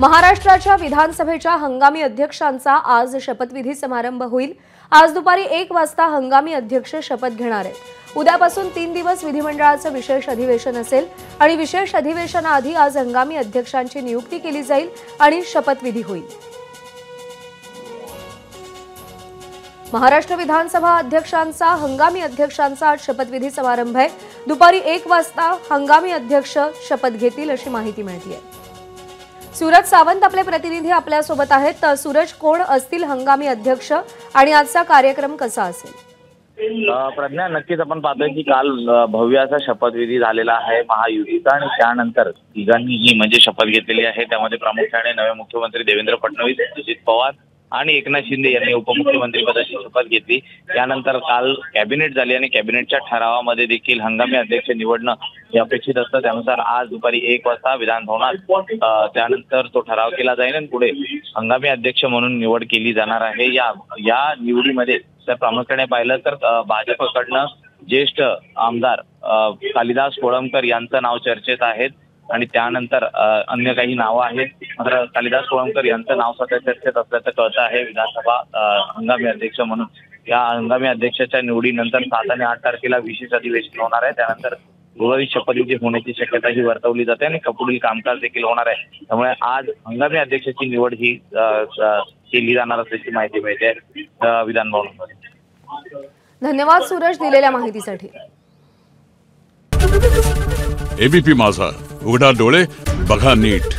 महाराष्ट्राच्या विधानसभेच्या हंगामी अध्यक्षांचा आज शपथविधी समारंभ होईल। आज दुपारी 1 वाजता हंगामी अध्यक्ष शपथ घेणार आहेत। उद्यापासून 3 दिवस विधिमंडळाचं विशेष अधिवेशन असेल आणि विशेष अधिवेशनाआधी आज हंगामी अध्यक्षांची नियुक्ती केली जाईल आणि शपथविधी होईल। महाराष्ट्र विधानसभा अध्यक्षांचा हंगामी अध्यक्षांचा आज शपथविधी समारंभ आहे। दुपारी 1 वाजता हंगामी अध्यक्ष शपथ घेतील अशी माहिती मिळते आहे। सूरज सावंत आपले प्रतिनिधी आपल्या सोबत आहेत। सूरज, कोण असतील हंगामी अध्यक्ष आणि आजचा कार्यक्रम कसा असेल? प्रज्ञा, नक्कीच आपण पाहतोय की काल भव्य असा शपथविधी झालेला आहे महायुतीचा आणि त्यानंतर तिघांनीही म्हणजे शपथ घेतलेली आहे। त्यामध्ये प्रामुख्याने नवे मुख्यमंत्री देवेंद्र फडणवीस, अजित पवार आणि एकनाथ शिंदे यांनी उपमुख्यमंत्री पदाची शपथ घेतली। त्यानंतर काल कॅबिनेट झाली आणि कॅबिनेटच्या ठरावामध्ये देखील हंगामी अध्यक्ष निवडणं हे अपेक्षित असतं। त्यानुसार आज दुपारी 1 वाजता विधानभवनात त्यानंतर तो ठराव केला जाईल आणि पुढे हंगामी अध्यक्ष म्हणून निवड केली जाणार आहे। या निवडीमध्ये तर प्रामुख्याने पाहिलं तर भाजपकडनं ज्येष्ठ आमदार कालिदास कोळंबकर यांचं नाव चर्चेत आहे आणि त्यानंतर अन्य काही नावं आहेत। मात्र कालिदास कोळंबकर यांचं नाव सध्या चर्चेत असल्याचं कळतं आहे विधानसभा हंगामी अध्यक्ष म्हणून। या हंगामी अध्यक्षाच्या निवडीनंतर 7 आणि 8 तारखेला विशेष अधिवेशन होणार आहे। त्यानंतर गुरुवारी शपथविधी होण्याची शक्यता ही वर्तवली जाते आणि पुढील कामकाज देखील होणार आहे। त्यामुळे आज हंगामी अध्यक्षाची निवड ही केली जाणार असल्याची माहिती मिळते विधानभवनामध्ये। धन्यवाद सूरज दिलेल्या माहितीसाठी। एबीपी माझा, उघडा डोळे बघा नीट।